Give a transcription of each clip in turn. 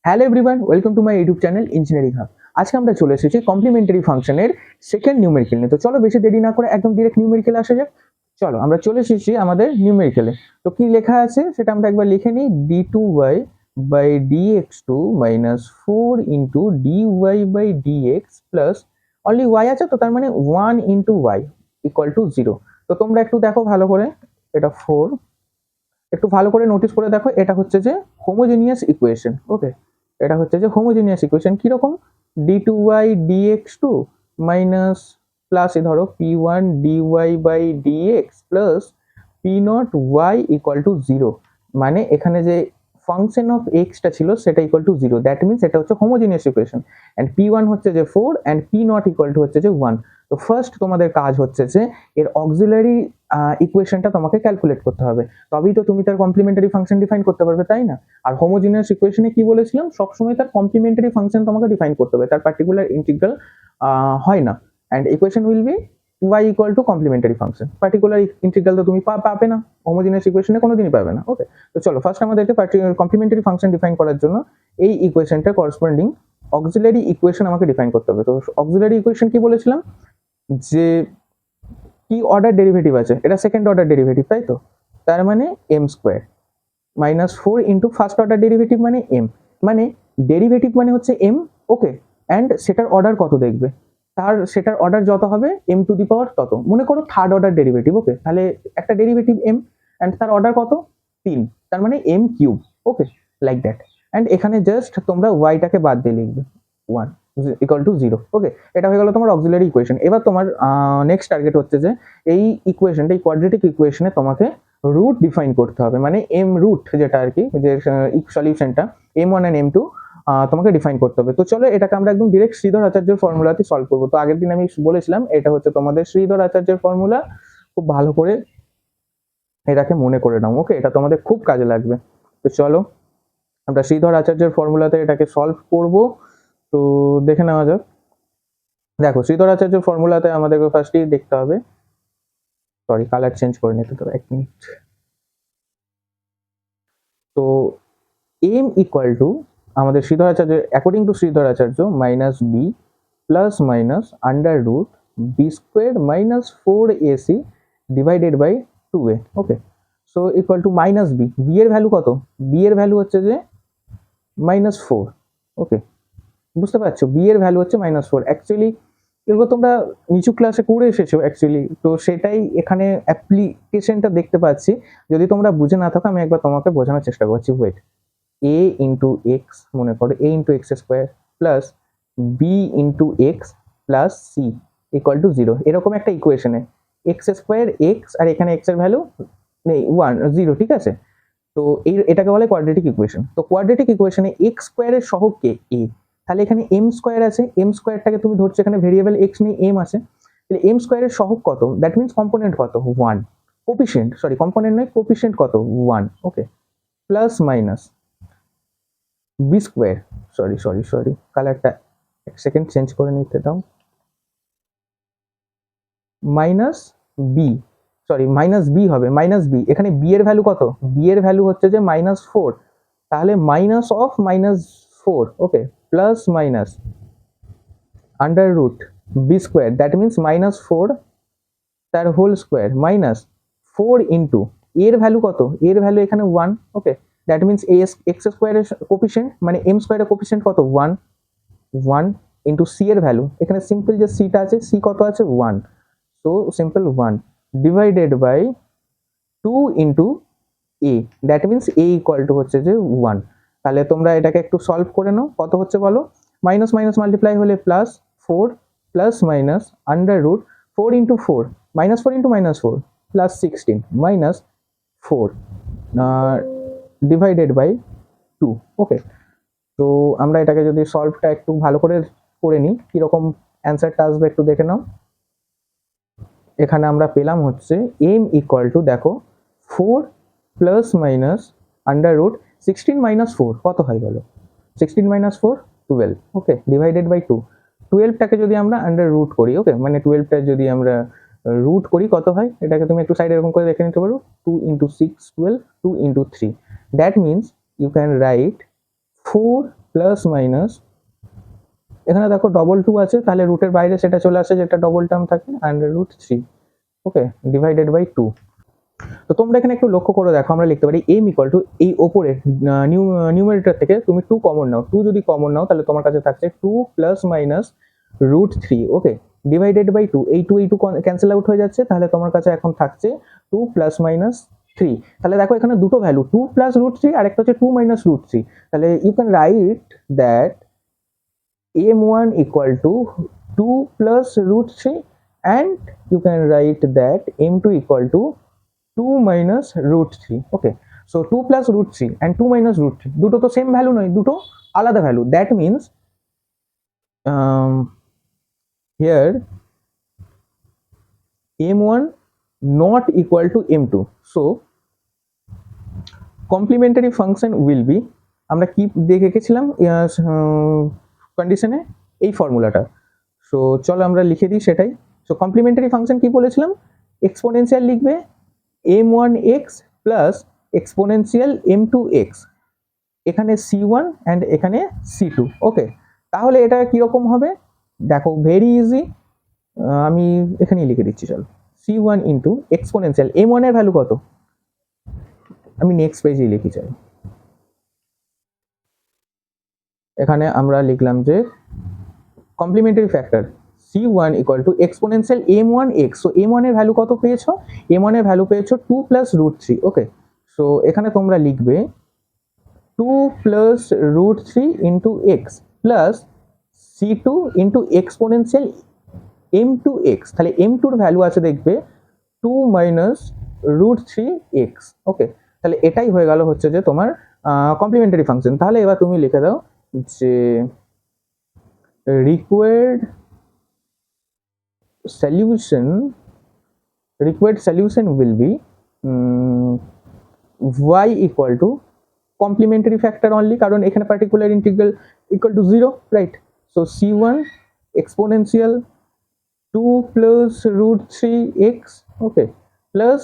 Hello everyone, welcome to my YouTube channel engineering hub. আজকে আমরা চলে এসেছি কমপ্লিমেন্টারি ফাংশনের সেকেন্ড নিউমেরিক্যাল নিয়ে। তো চলো বেশি দেরি না করে একদম ডিরেক্ট নিউমেরিক্যালে আসা যাক। চলো আমরা চলে এসেছি আমাদের নিউমেরিক্যালে। তো কি লেখা আছে সেটা আমরা একবার লিখে নিই। d2y by dx2 minus 4 into dy by dx plus only y আছে, তো তার মানে 1 ইন্টু y ইকুয়াল টু 0। তো তোমরা একটু দেখো ভালো করে, এটা 4, একটু ভালো করে নোটিস করে দেখো, এটা হচ্ছে যে হোমোজেনিয়াস ইকুয়েশন। ওকে, এটা হচ্ছে যে হোমোজেনিয়াস ইকুয়েশন। কিরকম? d2y dx2 মাইনাস প্লাস এ ধরো p1 dy by dx plus p0 y equal to 0। মানে এখানে যে ফাংশন অফ এক্সটা ছিল সেটা ইকুয়াল টু 0। দ্যাট মিনস এটা হচ্ছে হোমোজেনিয়াস ইকুয়েশন। অ্যান্ড p1 হচ্ছে যে 4 অ্যান্ড p0 ইকুয়াল টু হচ্ছে যে 1। তো ফার্স্ট তোমাদের কাজ হচ্ছে যে এর অক্সিলারি ইকুয়েশনটা তোমাকে ক্যালকুলেট করতে হবে, তবেই তো তুমি তার কমপ্লিমেন্টারি ফাংশন ডিফাইন করতে পারবে, তাই না? আর হোমোজিনিয়াস ইকুয়েশনে কি বলেছিলাম, সবসময় তার কমপ্লিমেন্টারি ফাংশন তোমাকে ডিফাইন করতে হবে, তার পার্টিকুলার ইন্টিগ্রাল হয় না। And equation will be y equal two complimentary function. Particular integral তো তুমি পাবে না, হোমোজিনিয়াস ইকুয়েশনে কোনোদিনই পাবে না। ওকে, তো চলো ফার্স্ট আমাদেরকে কমপ্লিমেন্টারি ফাংশন ডিফাইন করার জন্য এই ইকুয়েশনটা করসপন্ডিং অক্সিলারি ইকুয়েশন আমাকে ডিফাইন করতে হবে। তো অক্সিলারি ইকুয়েশন কি বলেছিলাম, যে কি অর্ডার ডেরিভেটিভ আছে, এটা সেকেন্ড অর্ডার ডেরিভেটিভ, তাই তো? তার মানে M square minus 4 into first order derivative মানে এম, মানে ডেরিভেটিভ মানে হচ্ছে এম। ওকে, অ্যান্ড সেটার অর্ডার কত দেখবে, সেটার অর্ডার যত হবে এম টু দি পাওয়ার তত। মনে করো থার্ড অর্ডার ডেরিভেটিভ। ওকে, তাহলে একটা ডেরিভেটিভ এম অ্যান্ড তার অর্ডার কত? 3, তার মানে M cube. Okay, like that. And এখানে জাস্ট তোমরা ওয়াইটাকে বাদ দিয়ে লিখবে 1 ইকুয়াল টু 0। ওকে, এটা হয়ে গেল তোমার অক্সিলারি ইকুয়েশন। এবার তোমার নেক্সট টার্গেট হচ্ছে যে এই ইকুয়েশনটা, এই কোয়াড্রেটিক ইকুয়েশনে তোমাকে রুট ডিফাইন করতে হবে, মানে এম রুট যেটা আর কি, যে সলিউশনটা m1 and m2 তোমাকে ডিফাইন করতে হবে। তো চলো এটাকে আমরা একদম ডিরেক্ট শ্রীধর আচার্যের ফর্মুলাতে সলভ করবো। তো আগের দিন আমি বলেছিলাম এটা হচ্ছে তোমাদের শ্রীধর আচার্যের ফর্মুলা, খুব ভালো করে এটাকে মনে করে নাও। ওকে, এটা তোমাদের খুব কাজে লাগবে। তো চলো আমরা শ্রীধর আচার্যের ফর্মুলাতে এটাকে সলভ করব। তো দেখে নেওয়া যাক। দেখো শ্রীধর আচার্যের ফর্মুলাতে আমাদেরকে ফার্স্টই দেখতে হবে, সরি কালার চেঞ্জ করে নিতে তো 1 মিনিট। তো এম ইকুয়াল টু আমাদের Sridhar Acharya, according to Sridhar Acharya, minus B plus minus under root B square minus 4ac divided by 2a। Okay, so equal to minus B. B এর ভ্যালু কত? বি এর value হচ্ছে যে -4। ওকে, বুঝতে পারছো, বি এর ভ্যালু হচ্ছে -4। অ্যাকচুয়ালি এগুলো তোমরা নিচু ক্লাসে করে এসেছো অ্যাকচুয়ালি, তো সেটাই এখানে অ্যাপ্লিকেশনটা দেখতে পাচ্ছি। যদি তোমরা বুঝে না থাকো আমি একবার তোমাকে বোঝানোর চেষ্টা করছি। ওয়েট, a ইন্টু এক্স, মনে করো a into X square plus B into X plus C equal to 0, এরকম একটা ইকুয়েশনে এক্স স্কোয়ার এক্স আর এখানে এক্স এর ভ্যালু নেই 1 0, ঠিক আছে? তো এটাকে বলে কোয়াড্রেটিক ইকুয়েশন। তো কোয়াড্রেটিক ইকুয়েশনে এক্স স্কোয়ারের সহগ কে? a। তাহলে এখানে এম স্কোয়ার আছে, এম স্কোয়ারটাকে তুমি ধরছো এখানে ভেরিয়েবল এক্স নেই, এম আছে, তাহলে এম স্কোয়ারের সহগ কত? দ্যাট মিনস কম্পোনেন্ট কত? 1। কোপিসিয়েন্ট, সরি কম্পোনেন্ট নয়, কোপিসিয়েন্ট কত? 1। Okay, plus minus B square, sorry কালারটা এক সেকেন্ড চেঞ্জ করে নিতে দাও, minus B, sorry minus B হবে, মাইনাস বি। এখানে বি এর ভ্যালু কত? বি এর ভ্যালু হচ্ছে যে -4, তাহলে minus of -4। Okay, plus minus under root B square, that means -4 তার হোল স্কোয়ার মাইনাস 4 ইন্টু এর ভ্যালু কত? এর ভ্যালু এখানে 1। ওকে, দ্যাট মিনস এক্স স্কোয়ারের কোপিসিয়েন্ট মানে এম স্কোয়ারের কোপিসিয়েন্ট কত? 1 ইন্টু সি এর ভ্যালু, এখানে সিম্পল যে সিটা আছে, সি কত আছে? 1, so simple 1 divided by 2 into A, that means A equal to হচ্ছে যে 1। তাহলে তোমরা এটাকে একটু সলভ করে নাও, কত হচ্ছে বলো? মাইনাস মাইনাস মাল্টিপ্লাই হলে plus 4 plus minus under root 4 into 4 -4 into -4 plus 16 minus 4 divided by 2। Okay, তো আমরা এটাকে যদি সলভটা একটু ভালো করে নিই, কিরকম অ্যান্সারটা আসবে একটু দেখে নাও। এখানে আমরা পেলাম হচ্ছে এম ইকুয়াল টু, দেখো 4 plus minus under root 16 minus 4 কত হয় বলো? 16 মাইনাস 4 12। Okay, divided by 2। 12টাকে যদি আমরা আন্ডার রুট করি, ওকে, মানে 12টা যদি আমরা রুট করি কত হয়, এটাকে তুমি একটু সাইড এরকম করে দেখে নিতে পারো, 2 into 6 12, 2 into 3, that means you can write 4 plus minus, এখানে দেখো ডবল 2 আছে, তাহলে রুটের বাইরে সেটা চলে আসে যেটা ডবল টার্ম থাকে, অ্যান্ড √3, ওকে, ডিভাইডেড বাই 2। তো তোমরা এখানে একটু লক্ষ্য করে দেখো, আমরা লিখতে পারি m ইকুয়াল টু এই ওপরের নিউমারেটর থেকে তুমি 2 কমন নাও, 2 যদি কমন নাও তাহলে তোমার কাছে থাকছে 2 plus minus √3, okay, divided by 2। এই 2 ক্যান্সেল আউট হয়ে যাচ্ছে, তাহলে তোমার কাছে এখন থাকছে 2 প্লাস মাইনাস 3। তাহলে দেখো এখানে দুটো ভ্যালু, 2 প্লাস √3 আর একটা হচ্ছে 2 মাইনাস √3। তাহলে you can write that m1 equal to 2 plus √3, and you can write that m2 equal to 2 minus √3, okay. So 2 plus √3 and 2 minus √3 দুটো তো সেম ভ্যালু নয়, দুটো আলাদা value. That means here m1 not equal to m2, so complementary function will be, আমরা কি দেখে গেছিলাম কন্ডিশনে, এই ফর্মুলাটা। সো চলো আমরা লিখে দিই সেটাই। সো কমপ্লিমেন্টারি ফাংশন কি বলেছিলাম, এক্সপোনেনশিয়াল লিখবে m1x প্লাস এক্সপোনেনশিয়াল m2x, এখানে c1 অ্যান্ড এখানে c2, ওকে। তাহলে এটা কিরকম হবে দেখো, ভেরি ইজি, আমি এখানেই লিখে দিচ্ছি, চলো c1 ইন্টু এক্সপোনেনশিয়াল m1 এর ভ্যালু কত, আমি নেক্সট পেজেই লিখি, চাই এখানে আমরা লিখলাম যে complementary factor c1 equal to exponential m1x। So m1 এর ভ্যালু কত পেয়েছো, m1 এর ভ্যালু পেয়েছো 2 প্লাস √3, ওকে। সো এখানে তোমরা লিখবে 2 plus √3 into X plus c2 into exponential m2x, তাহলে m2 এর ভ্যালু আছে দেখবে 2 মাইনাস √3x, ওকে। তাহলে এটাই হয়ে গেল হচ্ছে যে তোমার কমপ্লিমেন্টারি ফাংশন। তাহলে এবার তুমি লিখে দাও যে required solution will be y equal to complementary factor only, কারণ এখানে particular integral equal to 0, right? So c1 exponential 2 plus √3x, okay, plus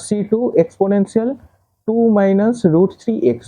c2 exponential 2 minus √3x।